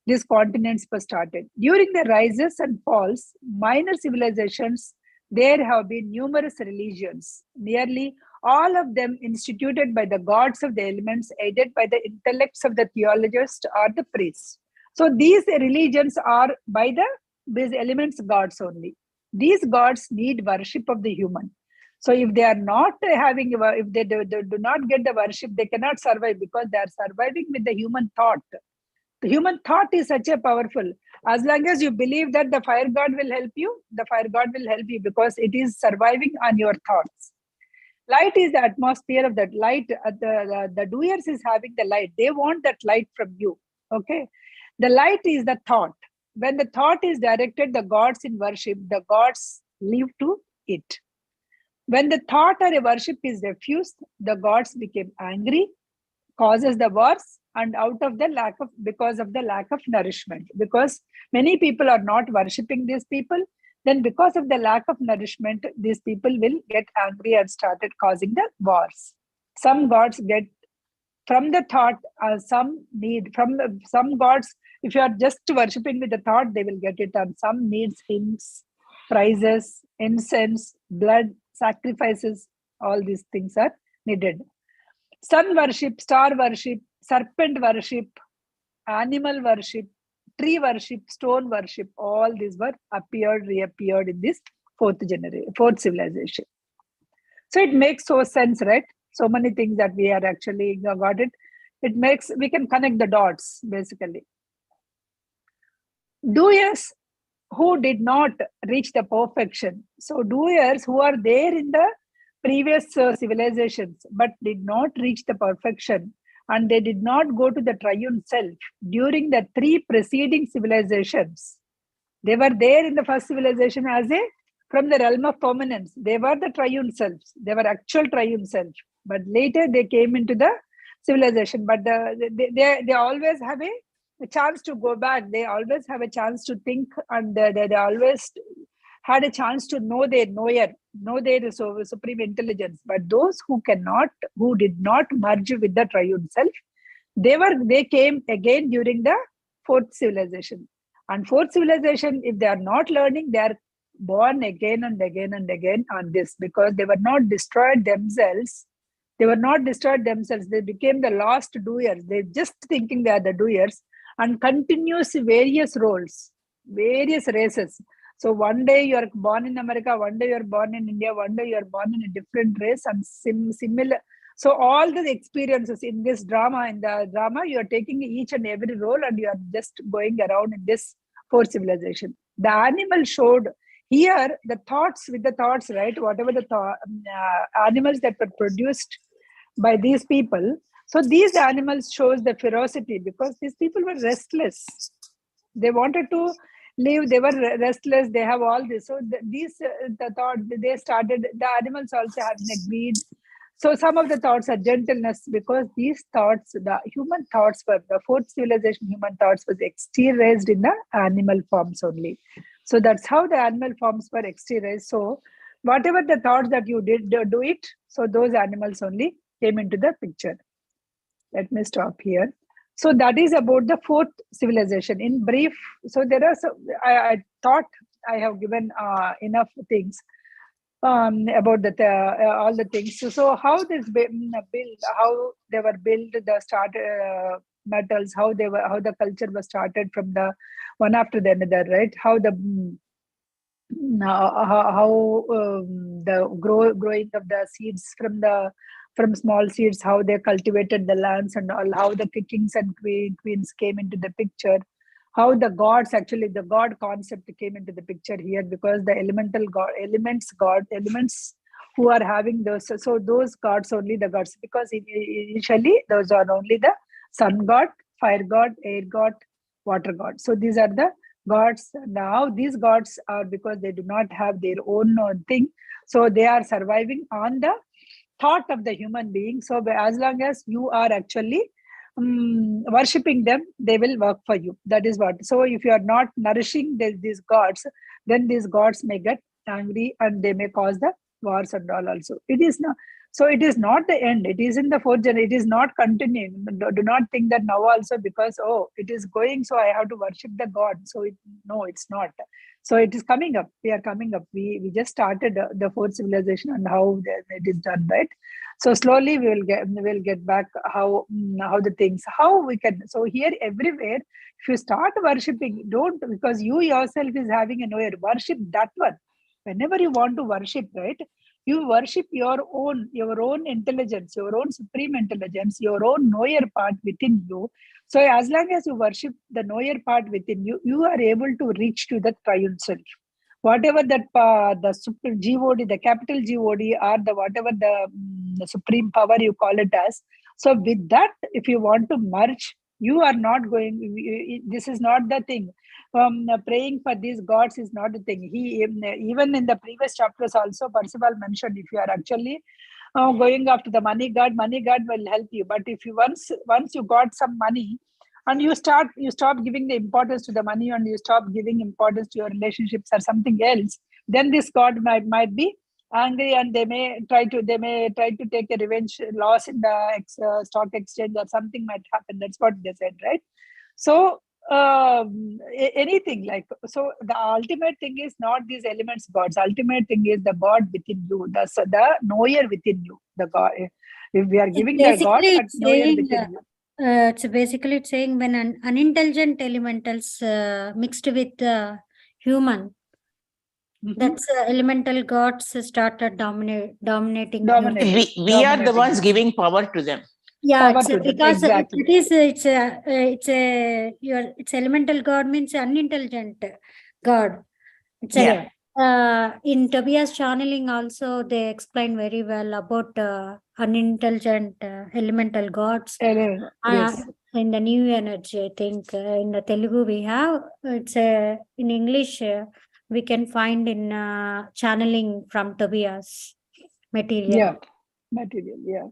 these continents were started. During the rises and falls, minor civilizations, there have been numerous religions, nearly all of them instituted by the gods of the elements, aided by the intellects of the theologists or the priests. So these religions are by these elements gods only. These gods need worship of the human. So if they are not having, if they do not get the worship, they cannot survive because they are surviving with the human thought. The human thought is such a powerful. As long as you believe that the fire god will help you, the fire god will help you because it is surviving on your thoughts. Light is the atmosphere of that light. The doers is having the light. They want that light from you. Okay. The light is the thought. When the thought is directed, the gods in worship, the gods live to it. When the thought or a worship is refused, the gods became angry, causes the wars, and because of the lack of nourishment. Because many people are not worshipping these people, then because of the lack of nourishment, these people will get angry and started causing the wars. Some gods get from the thought, some need from some gods. If you are just worshipping with the thought, they will get it. And some needs hymns, prizes, incense, blood, sacrifices. All these things are needed. Sun worship, star worship, serpent worship, animal worship, tree worship, stone worship, all these were reappeared in this fourth civilization. So it makes so sense, right? So many things that we are actually got it. We can connect the dots, basically. Doers who did not reach the perfection. So doers who are there in the previous civilizations, but did not reach the perfection, and they did not go to the triune self during the 3 preceding civilizations. They were there in the first civilization from the realm of permanence. They were the triune selves. They were actual triune self. But later they came into the civilization. But they always have a chance to go back. They always have a chance to think, and they always had a chance to know their supreme intelligence. But those who did not merge with the triune self, they came again during the 4th civilization. And 4th civilization, if they are not learning, they are born again and again and again on this, because they were not destroyed themselves. They became the lost doers. They're just thinking they are the doers, and continuous various roles, various races. So one day you are born in America, one day you are born in India, one day you are born in a different race, and similar. So all the experiences in this drama, you are taking each and every role, and you are just going around in this 4th civilization. The animal showed here the thoughts, right? Whatever the animals that were produced by these people. So these animals shows the ferocity, because these people were restless. They wanted to live. They were restless. They have all this. So the thought they started. The animals also have greed. So some of the thoughts are gentleness, because these thoughts, the human thoughts were the 4th civilization. Human thoughts was exteriorized in the animal forms only. So that's how the animal forms were exteriorized. So whatever the thoughts that you did do it, so those animals only came into the picture. Let me stop here. So that is about the 4th civilization in brief. So there are I thought I have given enough things about all the things. So how this how they were built, the started metals, how the culture was started from the one after the another, right? How the growing of the seeds from small seeds, how they cultivated the lands and all, how the kings and queens came into the picture, how the gods, actually the god concept came into the picture here, because the elements who are having those, so those gods, only the gods, because initially those are only the sun god, fire god, air god, water god. So these are the gods. Now these gods are, because they do not have their own thing, so they are surviving on the thought of the human being. So as long as you are actually worshipping them, they will work for you. That is what. So if you are not nourishing these gods, then these gods may get angry, and they may cause the wars and all also. It is not. So it is not the end. It is in the 4th generation. It is not continuing. Do not think that now also, because it is going, so I have to worship the god. So no, it's not. So it is coming up. We are coming up. We just started the 4th civilization, and how it is done, right? So slowly we will get back how the things, how we can. So here everywhere, if you start worshipping, don't, because you yourself is having a knower, worship that one. Whenever you want to worship, right? You worship your own intelligence, your own supreme intelligence, your own knower part within you. So as long as you worship the knower part within you, you are able to reach to the triune self. whatever that the super God, the capital God, or the whatever the supreme power you call it as. So with that, if you want to merge, you are not going. This is not the thing. Praying for these gods is not the thing. He even in the previous chapters also, Percival mentioned, if you are actually going after the money god will help you. But if you once you got some money, and you stop giving the importance to the money, and you stop giving importance to your relationships or something else, then this god might be angry, and they may try to take a revenge loss in the stock exchange, or something might happen. That's what they said, right? So anything like, so the ultimate thing is not these elements gods. Ultimate thing is the god within you, the knower within you, the god. If we are giving the god, but knower within you. It's basically saying when an unintelligent elementals mixed with human, that's elemental gods started dominating. We are the ones giving power to them. Yeah, Power to them, because exactly. it's elemental god means unintelligent god. It's Yeah. in Tobias channeling also they explain very well about unintelligent elemental gods. Yes. In the new energy, I think in the Telugu we have, it's in English we can find in channeling from Tobias material. Yeah, material. Yeah.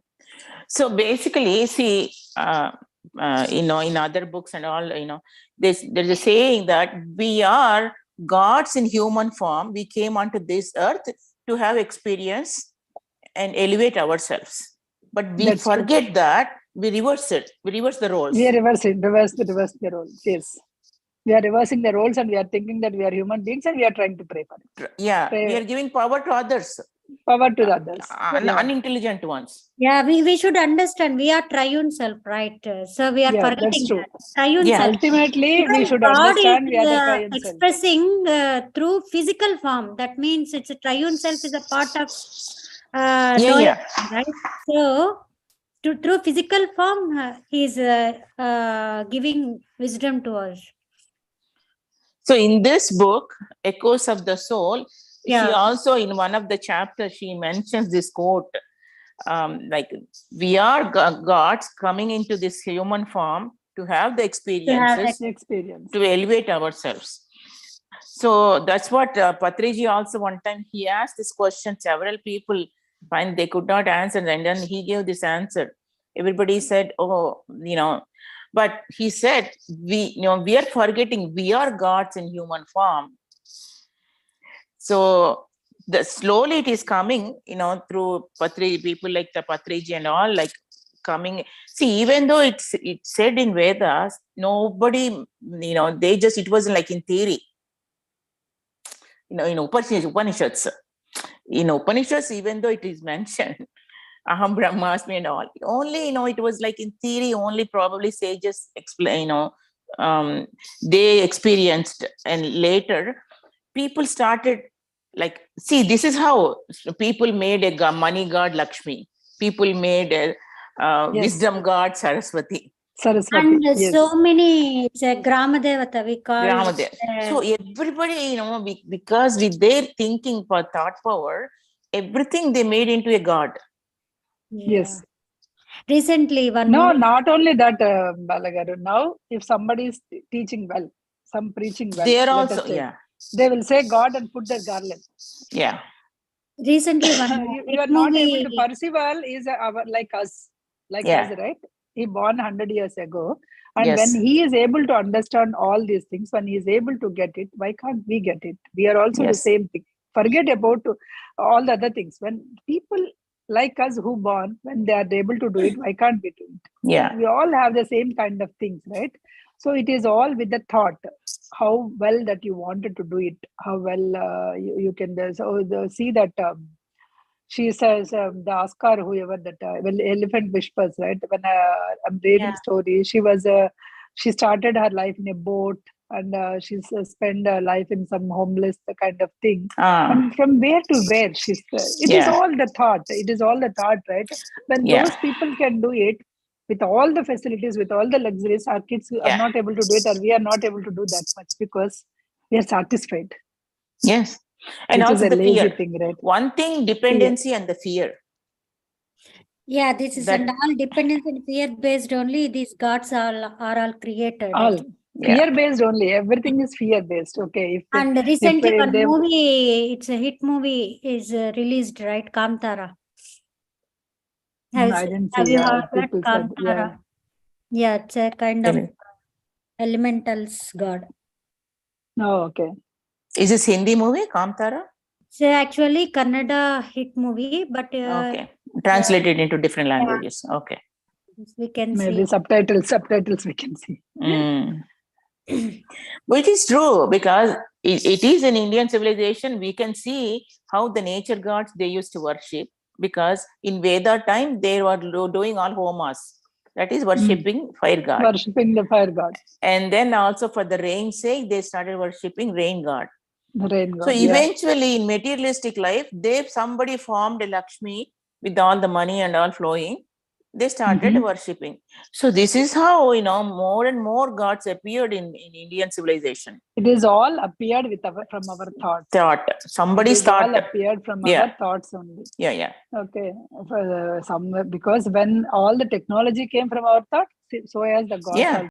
So basically, see, in other books and all, there's a saying that we are gods in human form. We came onto this earth to have experience and elevate ourselves. But we That's forget true. that we reverse it. We reverse the roles. We are reverse the roles. Yes. We are reversing the roles, and we are thinking that we are human beings, and we are trying to pray for it. Yeah, we are giving power to others. Power to the others. Unintelligent ones. Yeah, we should understand we are triune self, right? So we are forgetting that's true. that. Triune self. Ultimately, because we should God understand is, we are the triune self. expressing through physical form. That means it's a triune self is a part of knowing, right? So through physical form, he's giving wisdom to us. So in this book, Echoes of the Soul, she Yeah. also in one of the chapters, she mentions this quote, like we are gods coming into this human form to have the experiences, to elevate ourselves. So that's what Patriji also one time, he asked this question, several people find they could not answer, and then he gave this answer. Everybody said, oh, but he said, we are forgetting we are gods in human form. So slowly it is coming, through people like the Patriji and all, like coming. See, even though it's said in Vedas, nobody, it wasn't like in theory. In Upanishads, even though it is mentioned, Aham Brahmasmi and all, only, it was like in theory, only probably sages explain, they experienced, and later people started like, see, this is how people made a money god Lakshmi, people made a wisdom god Saraswati. And so many, it's a Grama Devata, we call it. So everybody, because with their thinking for thought power, everything they made into a god. Yes. Recently, not only that, Balagaru. Now, if somebody is teaching well, some preaching well, they are also, they will say God and put their garland. Yeah. Recently, you are not able to perceive well is like us, right? He born 100 years ago, and when he is able to understand all these things, when he is able to get it, why can't we get it? We are also the same thing. Forget about all the other things. When people like us who born, when they are able to do it, why can't we do it? Yeah. We all have the same kind of things, right? So it is all with the thought, how well that you wanted to do it, how well you can. See that she says the Oscar, whoever that elephant whispers, right? When I'm reading stories, she started her life in a boat, and she's spent her life in some homeless kind of thing. And from where to where it is all the thought. It is all the thought, right? When those people can do it with all the facilities, with all the luxuries, our kids are not able to do it, or we are not able to do that much because we are satisfied. Yes. And which is also a the lazy fear. thing, right? One thing, dependency and the fear. Yeah, this is That- and all dependence and fear based only. These gods are all created. All Yeah. fear based only. Everything is fear based. Okay. If And recently, if one they- movie, it's a hit movie, is released, right? Kamtara. I didn't Have see. you heard that? People said, Kamtara. Yeah, it's a kind of Really? elementals god. Oh, okay. Is this Hindi movie, Kamtara? It's actually Kannada hit movie, but Okay. Translated into different languages. Okay. we can Maybe see. subtitles we can see. Mm. Which is true, because it is an Indian civilization. We can see how the nature gods they used to worship, because in Veda time they were doing all homas, that is worshipping fire god. Worshipping the fire god, And then also for the rain's sake, they started worshipping rain god. the rain god. So eventually in materialistic life, somebody formed a Lakshmi with all the money and all flowing. They started worshipping. So this is how, more and more gods appeared in Indian civilization. It is all appeared from our thoughts. Somebody's It is all thought. appeared from our thoughts only. Yeah. Okay. Because when all the technology came from our thoughts, so as the gods also